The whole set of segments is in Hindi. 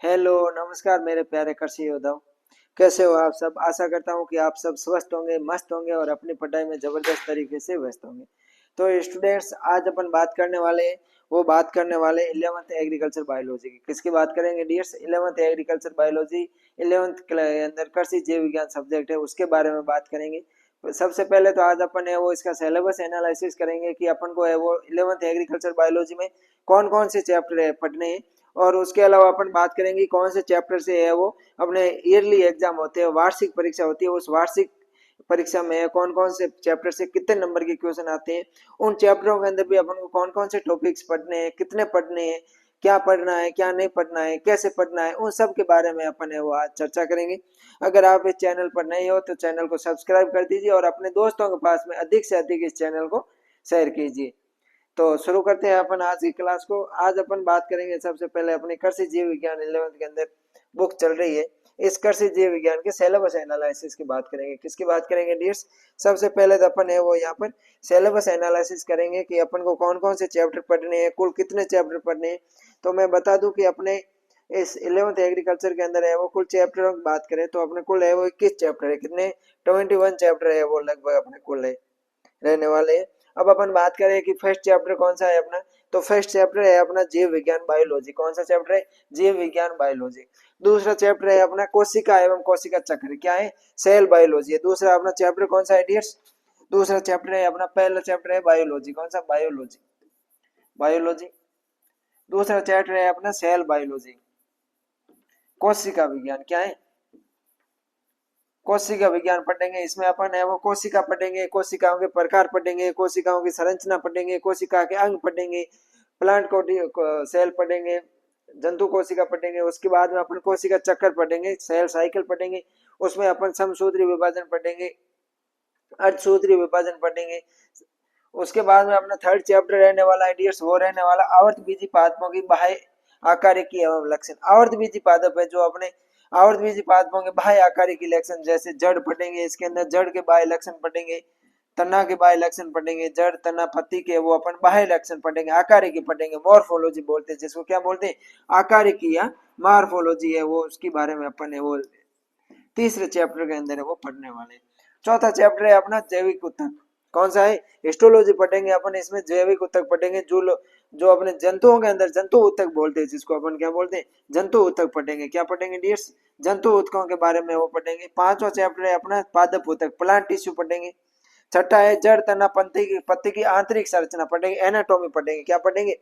हेलो नमस्कार मेरे प्यारे कृषि योद्धाओं। कैसे हो आप सब। आशा करता हूँ कि आप सब स्वस्थ होंगे, मस्त होंगे और अपनी पढ़ाई में जबरदस्त तरीके से व्यस्त होंगे। तो स्टूडेंट्स, आज अपन बात करने वाले हैं, वो बात करने वाले 11th एग्रीकल्चर बायोलॉजी की। किसकी बात करेंगे dears? 11th agriculture biology 11th के अंदर कृषि जीव विज्ञान सब्जेक्ट है, उसके बारे में बात करेंगे। सबसे पहले तो आज अपन है वो इसका सिलेबस एनालिसिस करेंगे कि अपन को है वो 11th एग्रीकल्चर बायोलॉजी में कौन कौन से चैप्टर है पढ़ने हैं। और उसके अलावा अपन बात करेंगे कौन से चैप्टर से है वो अपने ईयरली एग्जाम होते हैं, वार्षिक परीक्षा होती है, उस वार्षिक परीक्षा में कौन कौन से चैप्टर से कितने नंबर के क्वेश्चन आते हैं। उन चैप्टरों के अंदर भी अपन को कौन कौन से टॉपिक्स पढ़ने हैं, कितने पढ़ने हैं, क्या पढ़ना है, क्या नहीं पढ़ना है, कैसे पढ़ना है, उन सब के बारे में अपन है वो आज चर्चा करेंगे। अगर आप इस चैनल पर नए हो तो चैनल को सब्सक्राइब कर दीजिए और अपने दोस्तों के पास में अधिक से अधिक इस चैनल को शेयर कीजिए। तो शुरू करते हैं अपन आज की क्लास को। आज अपन बात करेंगे सबसे पहले अपनी कृषि जीव विज्ञान 11th के अंदर बुक चल रही है, इस कृषि जीव विज्ञान के सिलेबस एनालिसिस की बात करेंगे। किसकी बात करेंगे डियर्स? सबसे पहले तो अपन है वो यहाँ पर सिलेबस एनालिसिस करेंगे कि अपन को कौन कौन से चैप्टर पढ़ने हैं, कुल कितने चैप्टर पढ़ने हैं। तो मैं बता दूं कि अपने इस 11th एग्रीकल्चर के अंदर है वो कुल चैप्टरों की बात करें तो अपने कुल है वो 21 चैप्टर है। कितने? 21 चैप्टर है वो लगभग अपने कुल है रहने वाले हैं। अब अपन बात करें कि फर्स्ट चैप्टर कौन सा है अपना, तो फर्स्ट चैप्टर है अपना जीव विज्ञान बायोलॉजी। कौन सा चैप्टर है? जीव विज्ञान बायोलॉजी। दूसरा चैप्टर है अपना कोशिका एवं कोशिका चक्र, क्या है? सेल बायोलॉजी है। दूसरा अपना चैप्टर कौन सा है डियर्स? दूसरा चैप्टर है अपना, पहला चैप्टर है बायोलॉजी। कौन सा? बायोलॉजी। बायोलॉजी। दूसरा चैप्टर है अपना सेल बायोलॉजी, कोशिका विज्ञान। क्या है? कोशिका विज्ञान पढ़ेंगे। इसमें अपन है वो कोशिका पढ़ेंगे, कोशिकाओं के प्रकार पढ़ेंगे, कोशिकाओं की संरचना पढ़ेंगे, कोशिका के अंग पढ़ेंगे, प्लांट को सेल पढ़ेंगे, जंतु कोशिका पढ़ेंगे। उसके बाद में अपन कोशिका चक्कर पढ़ेंगे, सेल साइकिल पढ़ेंगे। उसमें अपन समसूत्री विभाजन पढ़ेंगे, अर्धसूत्री विभाजन पढ़ेंगे। उसके बाद में अपना थर्ड चैप्टर रहने वाला है डियर्स, वो रहने वाला आवर्त बीजी पादपों की बाह्य आकारिकी एवं लक्षण। आवर्त बीजी पादप है जो अपने आवर्त बीजी पादपों के बाह्य आकारिकी लक्षण, जैसे जड़ पढ़ेंगे, इसके अंदर जड़ के बाह्य लक्षण पढ़ेंगे, तना के बाह्य लक्षण पढ़ेंगे, जड़ तना पत्ती के वो अपन बाह्य लक्षण पढ़ेंगे, आकारिकी पढ़ेंगे, मॉर्फोलॉजी बोलते हैं जिसको। क्या बोलते हैं? आकारिकी या मॉर्फोलॉजी है वो, उसके बारे में अपन है वो तीसरे चैप्टर के अंदर है वो पढ़ने वाले। चौथा चैप्टर है अपना जैविक ऊतक। कौन सा है? हिस्टोलॉजी पढ़ेंगे अपन, इसमें जैविक ऊतक पढ़ेंगे। जो अपने जंतुओं के अंदर जंतु ऊतक बोलते हैं जिसको अपन क्या बोलते हैं? जंतु ऊतक पढ़ेंगे। क्या पढ़ेंगे डियर्स? जंतु ऊतकों के बारे में वो पढ़ेंगे। पांचवा चैप्टर है अपना पादप ऊतक, प्लांट टिश्यू पढ़ेंगे। छठा है जड़ तना पत्ती की आंतरिक संरचना पढ़ेंगे, एनाटॉमी पढ़ेंगे। क्या पढ़ेंगे?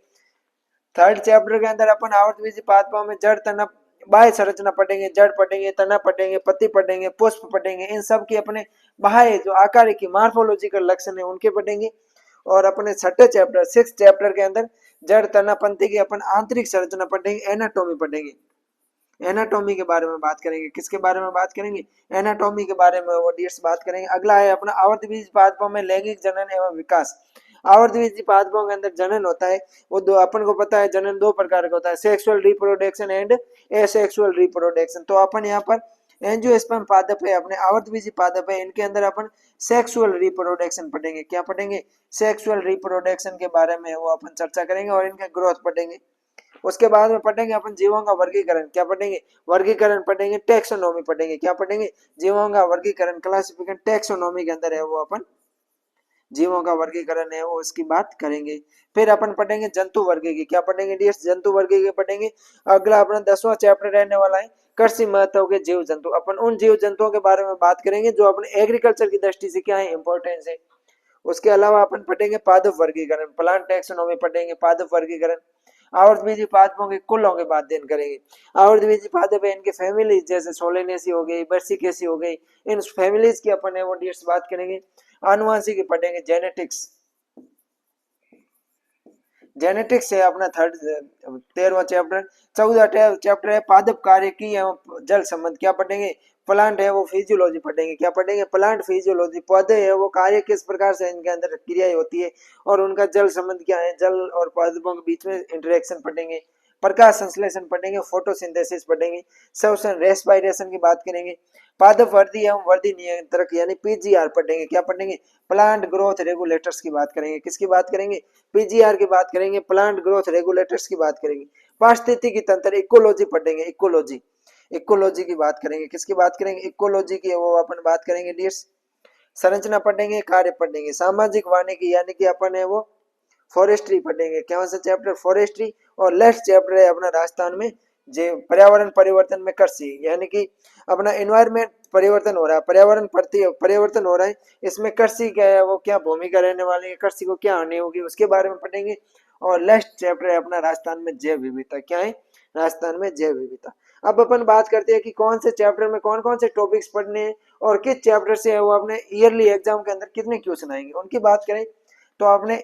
थर्ड चैप्टर के अंदर अपन आवर्तबीजी पादपों में जड़ तना बाह्य संरचना पढ़ेंगे, जड़ पढ़ेंगे, तना पढ़ेंगे, पत्ती पढ़ेंगे, पुष्प पढ़ेंगे। इन सब की अपने बाह्य जो आकार की मार्फोलॉजिकल लक्षण है उनके पढ़ेंगे। और अपने छठे चैप्टर सिक्स चैप्टर के अंदर जड़ तना पत्ती की अपन आंतरिक संरचना पढ़ेंगे, एनाटॉमी पढ़ेंगे। एनाटॉमी के बारे में बात करेंगे। किसके बारे में बात करेंगे? एनाटॉमी के बारे में वो डियर्स बात करेंगे। अगला है अपना आवर्तबीज पादपों में लैंगिक जनन एवं विकास। आवर्तबीज पादपों के अंदर जनन होता है वो दो, अपन को पता है जनन दो प्रकार का होता है, sexual reproduction and asexual reproduction. तो अपन यहाँ पर एंजियोस्पर्म पादप है, अपने आवर्तबीजी पादप है, इनके अंदर अपन सेक्सुअल रिप्रोडक्शन पढ़ेंगे। क्या पढ़ेंगे? सेक्सुअल रिप्रोडक्शन के बारे में वो अपन चर्चा करेंगे और इनका ग्रोथ पढ़ेंगे। उसके बाद में पढ़ेंगे अपन जीवों का वर्गीकरण। क्या पढ़ेंगे? वर्गीकरण पढ़ेंगे, टेक्सोनॉमी पढ़ेंगे। क्या पढ़ेंगे? जीवों का वर्गीकरण, क्लासिफिकेशन, टेक्सोनॉमी के अंदर है वो अपन जीवों का वर्गीकरण है वो उसकी बात करेंगे। फिर अपन पढ़ेंगे जंतु वर्गीकी। क्या पढ़ेंगे डियर्स? जंतु वर्गीकी पढ़ेंगे। अगला अपना 10वां चैप्टर रहने वाला है कृषि महत्व के जीव जंतु। अपन उन जीव जंतुओं के बारे में बात करेंगे जो अपने एग्रीकल्चर की दृष्टि से क्या है, इंपॉर्टेंस है। उसके अलावा अपन पढ़ेंगे पादप वर्गीकरण, प्लांट टैक्सोनॉमी पढ़ेंगे, पादप वर्गीकरण। आवर्तबीजी पादपों के कुलों के बाद अध्ययन करेंगे। आवर्तबीजी पादप है इनके फैमिलीज, जैसे सोलेनेसी हो गई, बर्सिकेसी हो गई, इन फैमिलीज की अपन है वो डियर्स बात करेंगे। आनुवांशिकी पढ़ेंगे, जेनेटिक्स। जेनेटिक्स है अपना थर्ड 13वां चैप्टर। 14वां चैप्टर है पादप कार्य की एवं जल संबंध। क्या पढ़ेंगे? प्लांट है वो फिजियोलॉजी पढ़ेंगे। क्या पढ़ेंगे? Plant physiology. पौधे है वो कार्य किस प्रकार से इनके अंदर क्रियाएं होती है और उनका जल संबंध क्या है, जल और पौधों के बीच में इंटरेक्शन पढ़ेंगे। प्रकाश संश्लेषण पढ़ेंगे, फोटोसिंथेसिस पढ़ेंगे, श्वसन रेस्पिरेशन की बात करेंगे। पादप वर्धी एवं वर्धी नियंत्रक यानी पीजीआर पढ़ेंगे। क्या पढ़ेंगे? प्लांट ग्रोथ रेगुलेटर्स की बात करेंगे। किसकी बात करेंगे? पीजीआर की बात करेंगे, प्लांट ग्रोथ रेगुलेटर्स की बात करेंगे। पारिस्थितिकी तंत्र, इकोलॉजी पढ़ेंगे, इकोलॉजी, इकोलॉजी की बात करेंगे, किसकी बात करेंगे, इकोलॉजी की, वो अपन बात करेंगे डियर्स। संरचना पढ़ेंगे, कार्य पढ़ेंगे, सामाजिक वानिकी यानी कि अपन है वो फॉरेस्ट्री पढ़ेंगे, कौन सा चैप्टर, फॉरेस्ट्री। और लास्ट चैप्टर है अपना राजस्थान में जो पर्यावरण परिवर्तन में कृषि, यानी कि अपना एनवायरमेंट परिवर्तन हो रहा है, पर्यावरण प्रति परिवर्तन हो रहा है, इसमें कृषि क्या है, वो क्या भूमिका रहने वाली है, कृषि को क्या हानि होगी, उसके बारे में पढ़ेंगे। और लास्ट चैप्टर है अपना राजस्थान में जैव विविधता, क्या है, राजस्थान में जैव विविधता। अब अपन बात करते हैं कि कौन से चैप्टर में कौन कौन से टॉपिक्स पढ़ने हैं और किस चैप्टर से वो अपने ईयरली एग्जाम के अंदर कितने क्वेश्चन आएंगे, उनकी बात करें तो आपने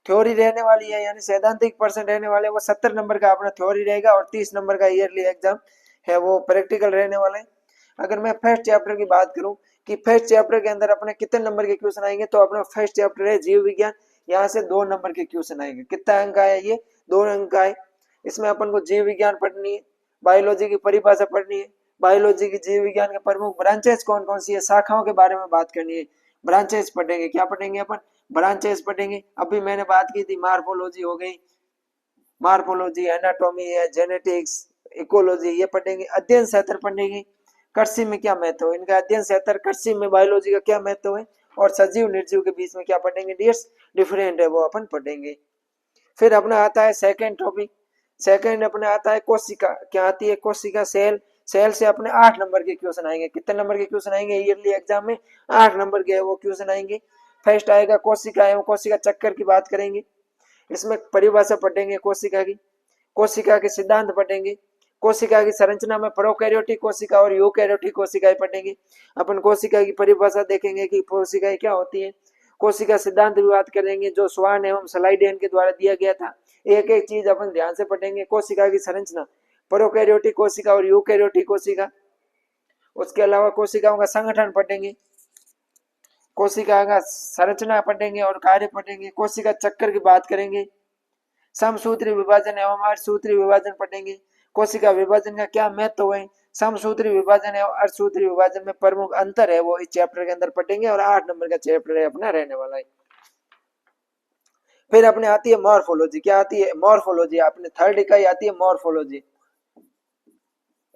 थ्योरी रहने वाली है, यानी सैद्धांतिक पर्सन रहने वाले, वो 70 नंबर का अपना थ्योरी रहेगा और 30 नंबर का ईयरली एग्जाम है वो प्रैक्टिकल रहने वाला है। अगर मैं फर्स्ट चैप्टर की बात करूं कि फर्स्ट चैप्टर के अंदर अपने कितने नंबर के क्वेश्चन आएंगे, तो अपना फर्स्ट चैप्टर है जीव विज्ञान, यहाँ से 2 नंबर के क्वेश्चन आएंगे। कितना अंक आया, ये 2 अंक आए। इसमें अपन को जीव विज्ञान पढ़नी है, बायोलॉजी की परिभाषा पढ़नी है, बायोलॉजी की जीव विज्ञान के प्रमुख ब्रांचेस कौन कौन सी है, शाखाओं के बारे में बात करनी है, ब्रांचेस पढ़ेंगे, क्या पढ़ेंगे अपन, ब्रांचेस पढ़ेंगे। अभी मैंने बात की थी मार्फोलॉजी हो गई, मार्फोलॉजी, एनाटॉमी है, जेनेटिक्स, इकोलॉजी, ये पढ़ेंगे। अध्ययन क्षेत्र पढ़ेंगे, कृषि में क्या महत्व है इनका, अध्ययन क्षेत्र कृषि में बायोलॉजी का क्या महत्व है, और सजीव निर्जीव के बीच में क्या पढ़ेंगे डियर्स, डिफरेंट है वो अपन पढ़ेंगे। फिर अपना आता है सेकंड टॉपिक, सेकंड अपने आता है कोशिका, क्या आती है, कोशिका, सेल। सेल से अपने 8 नंबर के क्वेश्चन आएंगे, कितने नंबर के क्वेश्चन आएंगे ईयरली एग्जाम में, 8 नंबर के वो क्वेश्चन आएंगे। फर्स्ट आएगा कोशिका एवं कोशिका चक्कर की बात करेंगे, इसमें परिभाषा पढ़ेंगे कोशिका की, कोशिका के सिद्धांत पढ़ेंगे, कोशिका की संरचना में प्रोकैरियोटिक कोशिका और यूकैरियोटिक कोशिकाएं पढ़ेंगे। अपन कोशिका की परिभाषा देखेंगे कि कोशिकाएं क्या होती है, कोशिका सिद्धांत भी बात करेंगे जो स्वान एवं स्लाइडेन के द्वारा दिया गया था। एक एक चीज अपन ध्यान से पढ़ेंगे, कोशिका की संरचना, प्रोकैरियोटिक कोशिका और यूकैरियोटिक कोशिका। उसके अलावा कोशिकाओं का संगठन पढ़ेंगे, कोशिका का संरचना पढ़ेंगे और कार्य पढ़ेंगे, कोशिका चक्कर की बात करेंगे, समसूत्री विभाजन एवं अर्धसूत्री विभाजन पढ़ेंगे, कोशिका विभाजन का क्या महत्व है, समसूत्री विभाजन एवं अर्धसूत्री विभाजन में प्रमुख अंतर है वो इस चैप्टर के अंदर पढ़ेंगे, और 8 नंबर का चैप्टर है अपना रहने वाला है। फिर अपने आती है मॉर्फोलॉजी, क्या आती है, मॉर्फोलॉजी, अपने थर्ड इकाई आती है मॉर्फोलॉजी,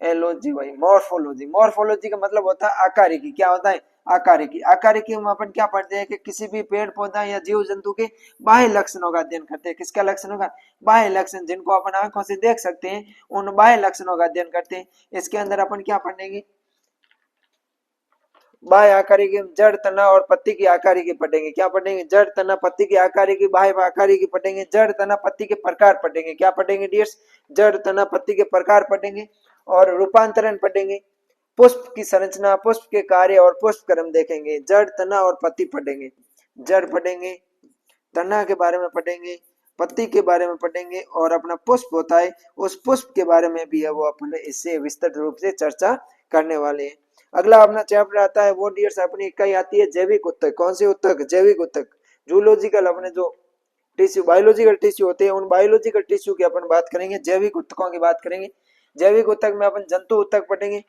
एलओजी भाई, मॉर्फोलॉजी। मॉर्फोलॉजी का मतलब होता है आकारिकी, क्या होता है, आकारिकी। आकारिकी में अपन क्या पढ़ते हैं कि किसी भी पेड़ पौधा या जीव जंतु के बाह्य लक्षणों का अध्ययन करते हैं, किसका लक्षणों का, बाह्य लक्षण, जिनको अपन आंखों से देख सकते हैं, उन बाह्य लक्षणों का अध्ययन करते हैं। इसके अंदर अपन क्या पढ़ेंगे, बाह्य आकारिकी, जड़, तना और पत्ती की आकारिकी पढ़ेंगे, क्या पढ़ेंगे, जड़, तना, पत्ती की आकारिकी, बाह्य आकारिकी पढ़ेंगे, जड़, तना, पत्ती के प्रकार पढ़ेंगे, क्या पढ़ेंगे डियर्स, जड़, तना, पत्ती के प्रकार पढ़ेंगे, और रूपांतरण पढ़ेंगे, पुष्प की संरचना, पुष्प के कार्य और पुष्प क्रम देखेंगे, जड़, तना और पत्ती पढ़ेंगे, जड़ पढ़ेंगे, तना के बारे में पढ़ेंगे, पत्ती के बारे में पढ़ेंगे, और अपना पुष्प होता है उस पुष्प के बारे में भी है वो अपने इससे विस्तृत रूप से चर्चा करने वाले हैं। अगला अपना चैप्टर आता है वो डियर्स अपनी इकाई आती है जैविक उत्तक, कौन से उत्तक, जैविक उत्तक। जूलॉजिकल अपने जो टिश्यू, बायोलॉजिकल टिश्यू होते हैं, उन बायोलॉजिकल टिश्यू की अपन बात करेंगे, जैविक उत्तकों की बात करेंगे। जैविक उत्तक में अपन जंतु उत्तक पढ़ेंगे,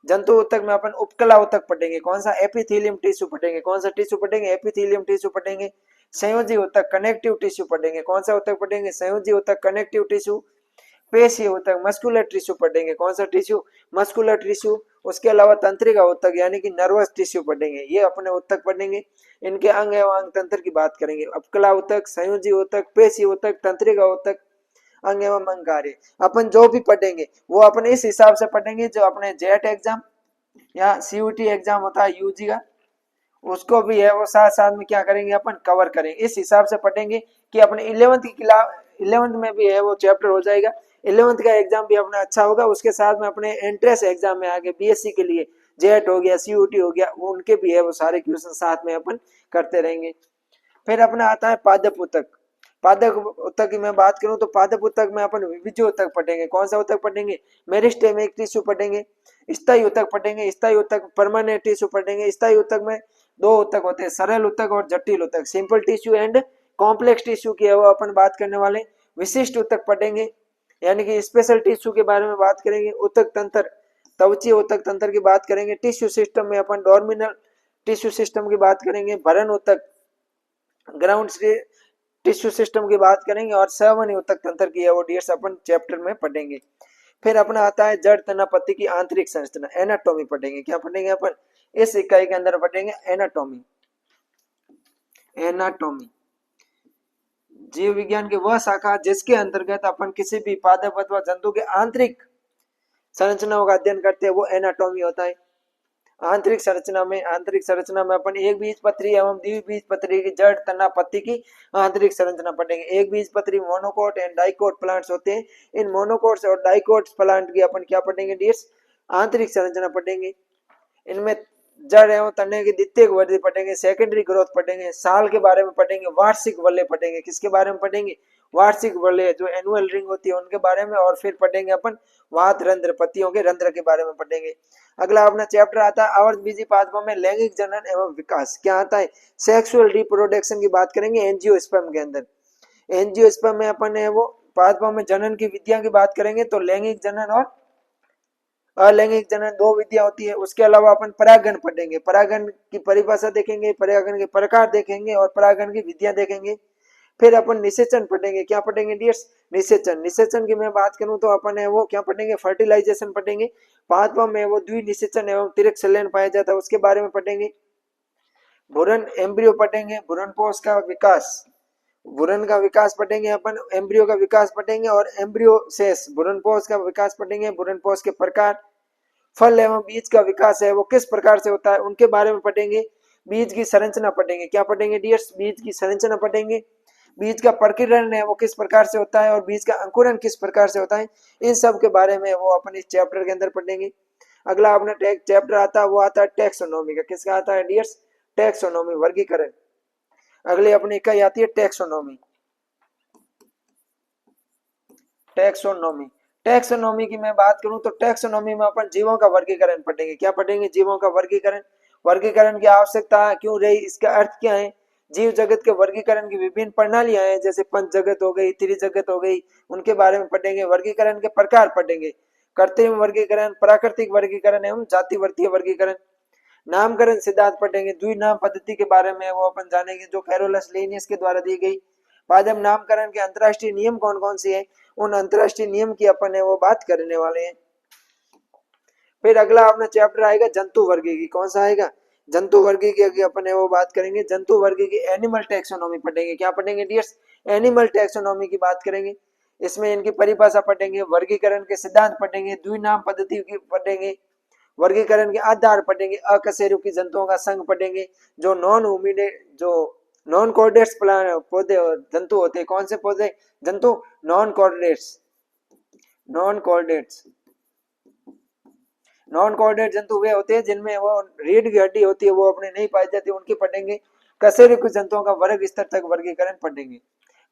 जंतु उत्तक में अपन उपकला उत्तक पढ़ेंगे, कौन सा, एपिथेलियम टिश्यू पढ़ेंगे, कौन सा टिश्यू पढ़ेंगे, एपिथेलियम टिश्यू पढ़ेंगे। संयोजी उत्तक, कनेक्टिव टिश्यू पढ़ेंगे, कौन सा उत्तक पढ़ेंगे, संयोजी उत्तक, कनेक्टिव टिश्यू। पेशीय उत्तक, मस्कुलर टिश्यू पढ़ेंगे, कौन सा टिश्यू, मस्कुलर टिश्यू। उसके अलावा तंत्रिका उत्तक यानी कि नर्वस टिश्यू पढ़ेंगे, ये अपने उत्तक पढ़ेंगे। इनके अंग एवं अंग तंत्र की बात करेंगे, उपकला उत्तक, संयोजी उत्तक, पेशी उत्तक, तंत्रिका उत्तक, अंग एवं अंग कार्य। अपन जो भी पढ़ेंगे वो अपने इस हिसाब से पढ़ेंगे जो अपने जेट एग्जाम या सीयूटी एग्जाम होता है यूजी का, उसको भी है वो साथ साथ में क्या करेंगे अपन कवर करेंगे, इस हिसाब से पढ़ेंगे कि अपने 11th की क्लास, 11th में भी है वो चैप्टर हो जाएगा, 11th का एग्जाम भी अपना अच्छा होगा। उसके साथ में अपने एंट्रेंस एग्जाम में आगे बीएससी के लिए जेट हो गया, सीयूटी हो गया, वो उनके भी है वो सारे क्वेश्चन साथ में अपन करते रहेंगे। फिर अपना आता है पादप उत्तक, पादप उत्तक की मैं बात करूं तो पादप उत्तक में अपन विविध उत्तक पढ़ेंगे, कौन सा उत्तक पढ़ेंगे, मेरिस्टेमिक टिश्यू पढ़ेंगे, स्थायी उत्तक पढ़ेंगे, स्थायी उत्तक, परमानेंट टिश्यू पढ़ेंगे। स्थायी उत्तक में 2 उत्तक होते हैं, सरल उत्तक और जटिल उत्तक, simple tissue and complex tissue की है वो अपन बात करने वाले। विशिष्ट उत्तक पढ़ेंगे यानी कि स्पेशल टिश्यू के बारे में बात करेंगे। उत्तक तंत्र, त्वचीय उत्तक तंत्र की बात करेंगे। टिश्यू सिस्टम में अपन डोर्मिनल टिश्यू सिस्टम की बात करेंगे। भरण उत्तक, ग्राउंड टिश्यू सिस्टम की बात करेंगे और संवहनी ऊतक तंत्र की है वो डियर्स अपन चैप्टर में पढ़ेंगे। फिर अपना आता है जड़ तना पत्ती की आंतरिक संरचना, एनाटॉमी पढ़ेंगे। क्या पढ़ेंगे अपन इस इकाई के अंदर पढ़ेंगे एनाटॉमी। एनाटॉमी जीव विज्ञान की वह शाखा जिसके अंतर्गत अपन किसी भी पादप अथवा जंतु के आंतरिक संरचनाओं का अध्ययन करते हैं वो एनाटॉमी होता है। आंतरिक संरचना में अपन एक बीजपत्री एवं द्विबीजपत्री की जड़ तना पत्ती की आंतरिक संरचना पढ़ेंगे। एक बीजपत्री मोनोकोट एंड डाइकोट प्लांट्स होते हैं। इन मोनोकोट्स और डाइकोट्स प्लांट की अपन क्या पढ़ेंगे डियर्स, आंतरिक संरचना पढ़ेंगे। इनमें जड़ एवं तने की द्वितीयक वृद्धि पढ़ेंगे, सेकेंडरी ग्रोथ पढ़ेंगे, साल के बारे में पढ़ेंगे, वार्षिक वलय पढ़ेंगे। किसके बारे में पढ़ेंगे, वार्षिक वलय जो एनुअल रिंग होती है उनके बारे में। और फिर पढ़ेंगे अपन वात रंध्र, पत्तियों के रंध्र के बारे में पढ़ेंगे। अगला अपना चैप्टर आता है आवर्तबीजी पादपों में लैंगिक जनन एवं विकास। क्या आता है, सेक्सुअल रिप्रोडक्शन की बात करेंगे एंजियोस्पर्म के अंदर। एंजियोस्पर्म में अपन है वो पादपों में जनन की विधियां की बात करेंगे तो लैंगिक जनन और अलैंगिक जनन दो विधियां होती है। उसके अलावा अपन परागण पढ़ेंगे, परागण की परिभाषा देखेंगे, परागण के प्रकार देखेंगे और परागण की विधियां देखेंगे। फिर अपन निषेचन पढ़ेंगे। क्या पढ़ेंगे डियर्स, निषेचन। निषेचन की मैं बात करूं तो अपन है वो क्या पढ़ेंगे, फर्टिलाइजेशन पढ़ेंगे। पादपों में वो द्विनिषेचन एवं तिरक संलयन पाया जाता है उसके बारे में पढ़ेंगे। भ्रूण एम्ब्रियो पढ़ेंगे, भ्रूणपोष का विकास, भ्रूण का विकास पढ़ेंगे अपन, एम्ब्रियो का विकास पढ़ेंगे और एम्ब्रियो शेष भ्रूणपोष का विकास पढ़ेंगे। भ्रूणपोष के प्रकार, फल एवं बीज का विकास है वो किस प्रकार से होता है उनके बारे में पढ़ेंगे। बीज की संरचना पढ़ेंगे। क्या पढ़ेंगे डियर्स, बीज की संरचना पढ़ेंगे। बीज का प्रकीर्णन है वो किस प्रकार से होता है और बीज का अंकुरन किस प्रकार से होता है, इन सब के बारे में वो अपन इस चैप्टर के अंदर पढ़ेंगे। अगला अपना चैप्टर आता है वो आता है टैक्सोनॉमी का। किसका आता है डियर्स, टैक्सोनॉमी, वर्गीकरण। अगले अपनी इकाई आती है टैक्सोनॉमी। टैक्सोनॉमी, टैक्सोनॉमी की मैं बात करूं तो टैक्सोनॉमी में अपन जीवों का वर्गीकरण पढ़ेंगे। क्या पढ़ेंगे, जीवों का वर्गीकरण। वर्गीकरण की आवश्यकता क्यों रही, इसका अर्थ क्या है। जीव जगत के वर्गीकरण की विभिन्न प्रणालियां हैं, जैसे पंच जगत हो गई, त्रिजगत हो गई, उनके बारे में पढ़ेंगे। वर्गीकरण के प्रकार पढ़ेंगे, कृत्रिम वर्गीकरण, प्राकृतिक वर्गीकरण एवं जातिवर्तीय वर्गीकरण। नामकरण सिद्धांत पढ़ेंगे। द्विनाम पद्धति के बारे में वो अपन जानेंगे जो कैरोलस लिनियस के द्वारा दी गई। पादप नामकरण के अंतरराष्ट्रीय नियम कौन कौन से हैं, उन अंतरराष्ट्रीय नियम की अपन है वो बात करने वाले हैं। फिर अगला अपना चैप्टर आएगा जंतु वर्गीकी। कौन सा आएगा, जंतु वर्गीकी की अपन है वो बात करेंगे। जंतु वर्गीकी, एनिमल टैक्सोनॉमी पढ़ेंगे। क्या पढ़ेंगे डियर्स, एनिमल टैक्सोनॉमी की बात करेंगे। इसमें इनकी परिभाषा पढ़ेंगे, वर्गीकरण के सिद्धांत पढ़ेंगे, द्विनाम पद्धति की पढ़ेंगे, वर्गीकरण के आधार पढ़ेंगे, अकशेरुकी जंतुओं का संघ पढ़ेंगे, जो नॉन होमिनिड, जो नॉन कोऑर्डिनेट्स पौधे जंतु होते हैं। कौन से पौधे जंतु, non coordinates. Non coordinates, non coordinate जंतु वे होते हैं जिनमें वो रीढ़ की हड्डी होती है वो अपने नहीं पाई जाती, उनकी पढ़ेंगे। कशेरुकी जंतुओं का वर्ग स्तर तक वर्गीकरण पढ़ेंगे।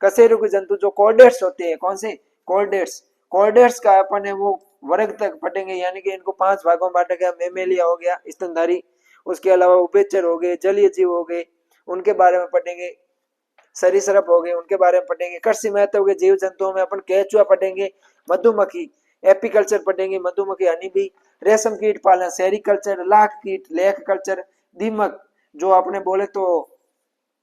कशेरुकी जंतु जो कोऑर्डिनेट्स होते हैं, कौन से, कोऑर्डिनेट्स। कोऑर्डिनेट्स का अपन है वो वर्ग तक पढ़ेंगे, यानी कि इनको 5 भागों में बांटा गया। मेमेलिया हो गया, स्तनधारी, उसके अलावा उभयचर हो गए, जलीय जीव हो गए, उनके बारे में पढ़ेंगे। सरीसृप हो गए, उनके बारे में पढ़ेंगे। कृषि महत्व के जीव जंतुओं में अपन केंचुआ पढ़ेंगे, मधुमक्खी एपीकल्चर पढ़ेंगे, मधुमक्खी हनी बी, रेशम कीट पालन सेरिकल्चर, लाख कीट लेख कल्चर, दीमक जो आपने बोले तो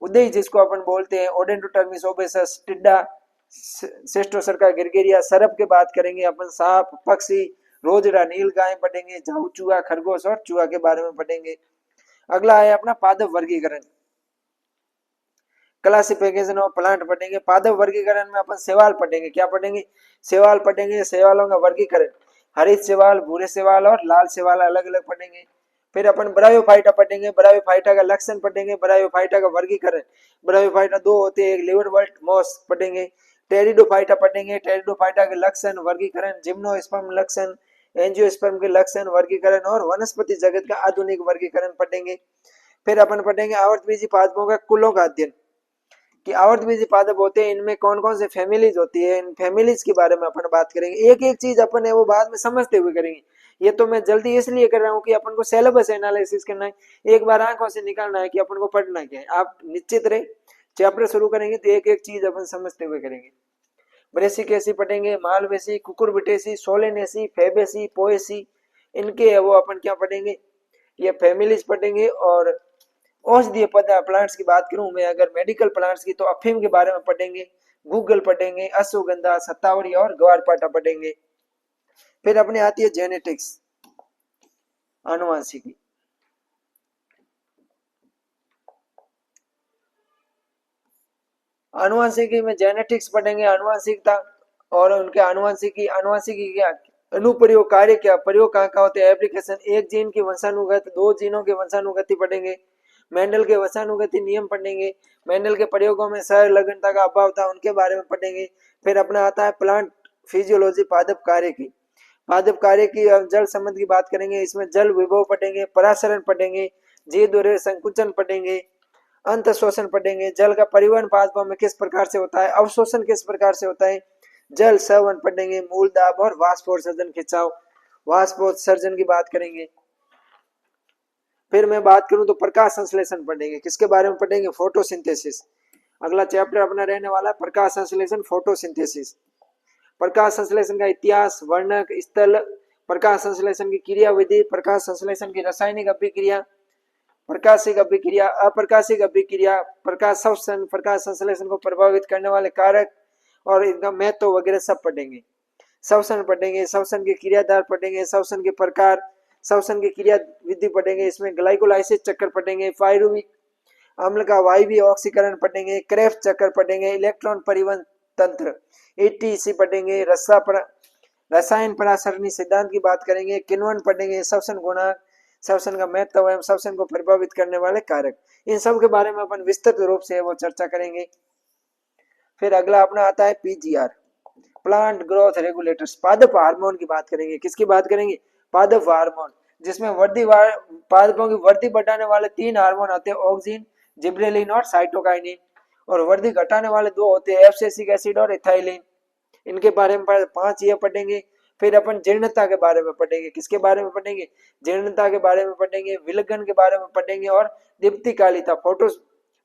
उदय जिसको अपन बोलते हैं, ओडेंटोटर्मिस ओबेसस, टिड्डा, सेस्टोसरका गिरगिरिया, सरप के बात करेंगे अपन, सांप, पक्षी, रोजड़ा, नील गाय पढ़ेंगे, झाऊ, चूहा, खरगोश और चूहा के बारे में पढ़ेंगे। अगला है अपना पादप वर्गीकरण, क्लासिफिकेशन ऑफ प्लांट पढ़ेंगे। पादप वर्गीकरण में अपन सेवाल पढ़ेंगे। क्या पढ़ेंगे, सेवाल पढ़ेंगे, सेवालों का वर्गीकरण, हरित सेवाल, भूरे सेवाल और लाल सेवाल अलग अलग पढ़ेंगे। फिर अपन ब्रायोफाइटा पढ़ेंगे, ब्रायोफाइटा का लक्षण पढ़ेंगे, ब्रायोफाइटा का वर्गीकरण। ब्रायोफाइटा दो होते हैं, एक लिवर वर्ट मॉस पढ़ेंगे, टेरिडोफाइटा पढ़ेंगे, टेरिडोफाइटा के लक्षण, वर्गीकरण, जिम्नोस्पर्म लक्षण, एंजियोस्पर्म के लक्षण, वर्गीकरण और वनस्पति जगत का आधुनिक वर्गीकरण पढ़ेंगे। फिर अपन पढ़ेंगे आवर्तबीजी पादपों का कुलों का अध्ययन, कि आवर्तबीजी पादप होते हैं, इनमें कौन कौन से फैमिलीज होती है, इन फैमिलीज के बारे में अपन बात करेंगे। एक एक चीज अपन है वो बाद में समझते हुए करेंगे। ये तो मैं जल्दी इसलिए कर रहा हूँ कि अपन को सिलेबस एनालिसिस करना है, एक बार आंखों से निकालना है कि अपन को पढ़ना क्या है। आप निश्चित रहे, चैप्टर शुरू करेंगे तो एक एक चीज अपन समझते हुए करेंगे। ब्रेसिकेसी पढ़ेंगे, Malvaceae, Cucurbitaceae, Solanaceae, Fabaceae, Poaceae, इनके वो अपन क्या पढ़ेंगे, ये फैमिलीज पढ़ेंगे। और औषधीय प्लांट्स की बात करूं मैं, अगर मेडिकल प्लांट्स की, तो अफीम के बारे में पढ़ेंगे, गूगल पढ़ेंगे, अश्वगंधा, शतावरी और ग्वारपाठा पढ़ेंगे। फिर अपने आती है जेनेटिक्स, आनुवंशिकी। आनुवंशिकी में जेनेटिक्स पढ़ेंगे, आनुवंशिकता और उनके आनुवंशिकी क्या, अनुप्रयोग, कार्य क्या, प्रयोग कहाँ कहाँ होते हैं, एप्लीकेशन, एक जीन की वंशानुगत, दो जीनों के वंशानुगति पढ़ेंगे, मेंडल के वंशानुगति नियम पढ़ेंगे, मेंडल के प्रयोगों में संलग्नता का अभाव था उनके बारे में पढ़ेंगे। फिर अपना आता है प्लांट फिजियोलॉजी, पादप कार्य की, पादप कार्य की जल संबंध की बात करेंगे, इसमें जल विभव पढ़ेंगे, परासरण पढ़ेंगे, जीव द्वैरय संकुचन पढ़ेंगे, अंत शोषण पढ़ेंगे, जल का परिवहन पादपों में किस प्रकार से होता है, अवशोषण किस प्रकार से होता है, जल संवहन पढ़ेंगे, मूल दाब और वाष्पोत्सर्जन खिंचाव, वाष्पोत्सर्जन की बात करेंगे। फिर मैं बात करूं तो प्रकाश संश्लेषण पढ़ेंगे, किसके बारे में पढ़ेंगे, फोटोसिंथेसिस। अगला चैप्टर अपना रहने वाला है प्रकाश संश्लेषण, फोटोसिंथेसिस। प्रकाश संश्लेषण का इतिहास, वर्णक स्थल, प्रकाश संश्लेषण की क्रिया विधि, प्रकाश संश्लेषण की रासायनिक अभिक्रिया, प्रकाशिक अभिक्रिया, अप्रकाशिक अभिक्रिया, प्रकाश शोषण, प्रकाश संश्लेषण को प्रभावित करने वाले कारक और इनका महत्व वगैरह सब पढ़ेंगे। शोषण पढ़ेंगे, शोषण के क्रियाधार पढ़ेंगे, शोषण के प्रकार, शोषण की क्रिया विधि पढ़ेंगे, इसमें ग्लाइकोलाइसिस चक्कर पढ़ेंगे, पायरुविक अम्ल का वायवीय ऑक्सीकरण पढ़ेंगे, क्रेफ्ट चक्कर पढ़ेंगे, इलेक्ट्रॉन परिवहन तंत्र एटीसी पढ़ेंगे, रसायन परासरणी सिद्धांत की बात करेंगे, किण्वन पढ़ेंगे, शोषण गुणांक, शोषण का महत्व एवं शोषण को प्रभावित करने वाले कारक, इन सब के बारे में अपन विस्तृत रूप से वो चर्चा करेंगे। फिर अगला अपना आता है पीजीआर, प्लांट ग्रोथ रेगुलेटर्स, पादप हार्मोन की बात करेंगे, किसकी बात करेंगे, पादप हार्मोन, जिसमें पादपों की वृद्धि बढ़ाने वाले 3 हार्मोन आते हैं, ऑक्सिन, जिब्रेलिन और साइटोकाइनिन, और वृद्धि घटाने वाले 2 होते हैं, एब्सिसिक एसिड और इथाइलिन। इनके बारे में 5 ये पढ़ेंगे। फिर अपन जीर्णता के बारे में पढ़ेंगे, किसके बारे में पढ़ेंगे, जीर्णता के बारे में पढ़ेंगे, विलगन के बारे में पढ़ेंगे और दीप्तिकालिता, फोटो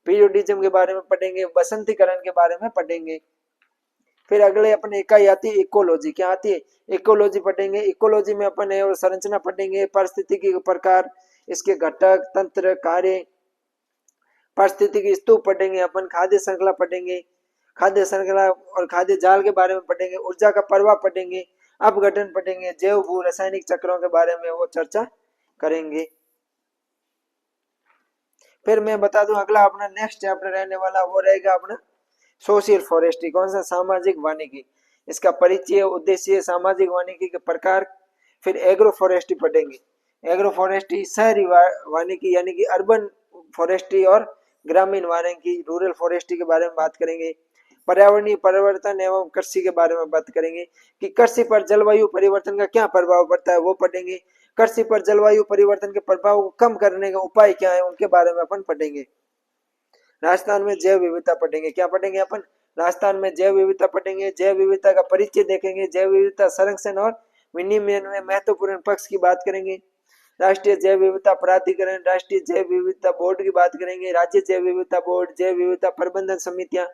पीरियोडिज्म के बारे में पढ़ेंगे, बसंतीकरण के बारे में पढ़ेंगे। फिर अगले अपने इकाई आती है इकोलॉजी, क्या आती है, इकोलॉजी पढ़ेंगे। इकोलॉजी में अपन और संरचना पढ़ेंगे, परिस्थितिकी प्रकार, इसके घटक, तंत्र, कार्य, परिस्थितिकी स्तूप पढ़ेंगे अपन, खाद्य श्रृंखला पढ़ेंगे, खाद्य श्रृंखला और खाद्य जाल के बारे में पढ़ेंगे, ऊर्जा का प्रवाह पढ़ेंगे, अपघटन पढ़ेंगे, जैव भू रासायनिक चक्रों के बारे में वो चर्चा करेंगे। फिर मैं बता दूं अगला अपना नेक्स्ट चैप्टर रहने वाला वो रहेगा अपना सोशल फॉरेस्ट्री, कौन सा, सामाजिक वानिकी, इसका परिचय, उद्देश्य, सामाजिक वानिकी के प्रकार। फिर एग्रो फॉरेस्ट्री पढ़ेंगे, एग्रो फॉरेस्ट्री शहरी वानिकी यानी कि अर्बन फॉरेस्ट्री और ग्रामीण वानिकी, रूरल फॉरेस्ट्री के बारे में बात करेंगे। पर्यावरणीय परिवर्तन एवं कृषि के बारे में बात करेंगे कि कृषि पर जलवायु परिवर्तन का क्या प्रभाव पड़ता है वो पढ़ेंगे, कृषि पर जलवायु परिवर्तन के प्रभाव को कम करने का उपाय क्या है उनके बारे में अपन पढ़ेंगे। राजस्थान में जैव विविधता पढ़ेंगे, क्या पढ़ेंगे अपन, राजस्थान में जैव विविधता पढ़ेंगे, जैव विविधता का परिचय देखेंगे, जैव विविधता संरक्षण और विनियमन में महत्वपूर्ण पक्ष की बात करेंगे, राष्ट्रीय जैव विविधता प्राधिकरण, राष्ट्रीय जैव विविधता बोर्ड की बात करेंगे, राज्य जैव विविधता बोर्ड, जैव विविधता प्रबंधन समितियां,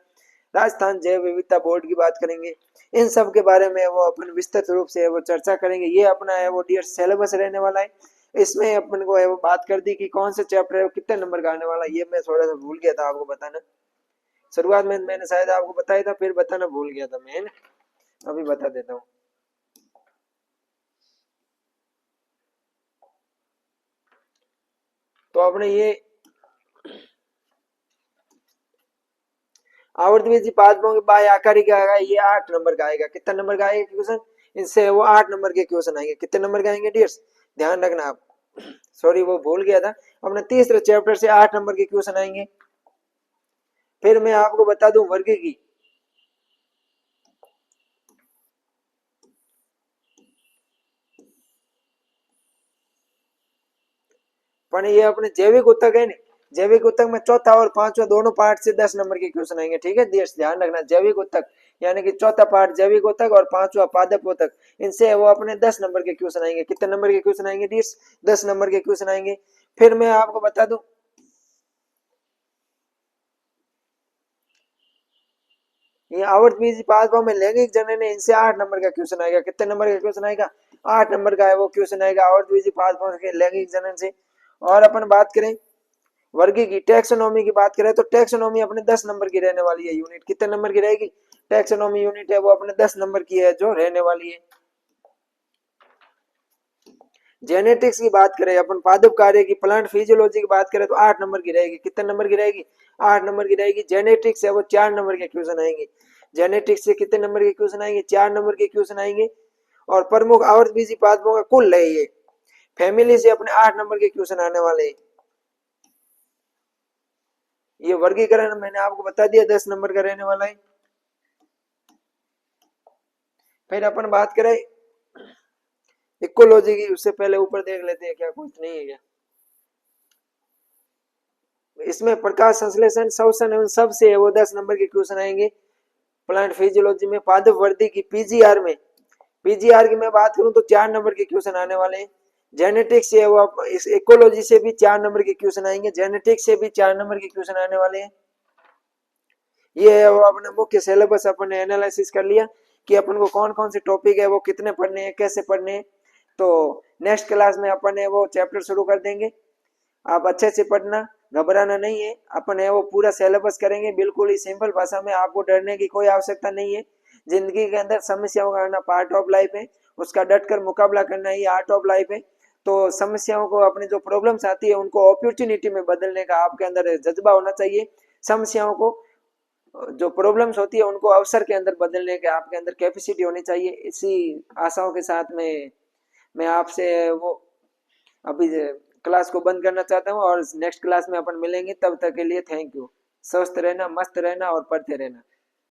राजस्थान जैव विविधता बोर्ड की बात करेंगे। इन सब के बारे में वो अपन विस्तृत रूप से वो चर्चा करेंगे। ये अपना है वो डियर सिलेबस रहने वाला है। इसमें अपन को है वो बात कर दी कि कौन से चैप्टर है वो कितने नंबर का आने वाला, ये मैं थोड़ा सा भूल गया था आपको बताना, शुरुआत में मैंने शायद आपको बताया था, फिर बताना भूल गया था मैं, अभी बता देता हूँ। तो आपने ये आवर्तवीजी पादपों के बाह्य आकारी का आएगा, ये 8 नंबर का आएगा, कितना नंबर का आएगा क्वेश्चन, इनसे वो 8 नंबर के क्वेश्चन आएंगे, कितने नंबर का आएंगे डियर्स, ध्यान रखना आप, सॉरी वो भूल गया था, अपने तीसरे चैप्टर से 8 नंबर के क्वेश्चन आएंगे। फिर मैं आपको बता दूं वर्ग की, पर ये अपने जैविक उत्तक है ना, जैविक उत्तक में चौथा और पांचवा दोनों पार्ट से 10 नंबर के क्वेश्चन आएंगे, ठीक है ध्यान रखना, जैविक उत्तक यानी कि चौथा पार्ट जैविक उत्तक और पांचवा पादप उत्तक, इनसे वो अपने 10 नंबर के क्वेश्चन आएंगे, कितने नंबर के क्वेश्चन आएंगे डियर्स, 10 नंबर के क्वेश्चन आएंगे। फिर मैं आपको बता दूं ये आवर्तवीजी पादपों में लैंगिक जनन है, इनसे 8 नंबर का क्वेश्चन आएगा, कितने नंबर का क्वेश्चन आएगा, 8 नंबर का है वो क्वेश्चन आएगा आवर्तवीजी पादपों के लैंगिक जनन से। और अपन बात करें वर्गी की टैक्सोनॉमी की बात करें तो टैक्सोनॉमी अपने 10 नंबर की रहने वाली है। यूनिट कितने नंबर की रहेगी? टैक्सोनॉमी यूनिट है वो अपने 10 नंबर की है जो रहने वाली है। जेनेटिक्स की बात करें अपन, पादप कार्य की, प्लांट फिजियोलॉजी की बात करें तो 8 नंबर की रहेगी। कितने नंबर की रहेगी? 8 नंबर की रहेगी। जेनेटिक्स है वो 4 नंबर के क्वेश्चन आएंगे। जेनेटिक्स से कितने नंबर के क्वेश्चन आएंगे? 4 नंबर के क्वेश्चन आएंगे। और प्रमुख आवर्तबीजी पादपों का कुल है ये। फैमिली से अपने 8 नंबर के क्वेश्चन आने वाले हैं। ये वर्गीकरण मैंने आपको बता दिया 10 नंबर का रहने वाला है। फिर अपन बात करें इकोलॉजी की, उससे पहले ऊपर देख लेते हैं क्या कुछ नहीं है क्या। इसमें प्रकाश संश्लेषण, शोषण एवं सबसे है वो 10 नंबर के क्वेश्चन आएंगे। प्लांट फिजियोलॉजी में पादप वर्दी की पीजीआर में, पीजीआर की मैं बात करूं तो 4 नंबर के क्वेश्चन आने वाले हैं। जेनेटिक्स से वो इस इकोलॉजी से भी 4 नंबर के क्वेश्चन आएंगे। जेनेटिक्स से भी 4 नंबर के क्वेश्चन आने वाले हैं। ये है वो अपने मुख्य सिलेबस अपन ने एनालिसिस कर लिया कि अपन को कौन कौन से टॉपिक है वो कितने पढ़ने हैं, कैसे पढ़ने हैं। तो नेक्स्ट क्लास में अपन है वो चैप्टर शुरू कर देंगे। आप अच्छे से पढ़ना, घबराना नहीं है। अपन है वो पूरा सिलेबस करेंगे बिल्कुल ही सिंपल भाषा में। आपको डरने की कोई आवश्यकता नहीं है। जिंदगी के अंदर समस्याओं का आना पार्ट ऑफ लाइफ है, उसका डट कर मुकाबला करना ही आर्ट ऑफ लाइफ है। तो समस्याओं को, अपनी जो प्रॉब्लम्स आती है उनको अपॉर्चुनिटी में बदलने का आपके अंदर जज्बा होना चाहिए। समस्याओं को, जो प्रॉब्लम्स होती है उनको अवसर के अंदर बदलने के आपके अंदर कैपेसिटी होनी चाहिए। इसी आशाओं के साथ में मैं आपसे वो अभी क्लास को बंद करना चाहता हूँ और नेक्स्ट क्लास में अपन मिलेंगे। तब तक के लिए थैंक यू। स्वस्थ रहना, मस्त रहना और पढ़ते रहना।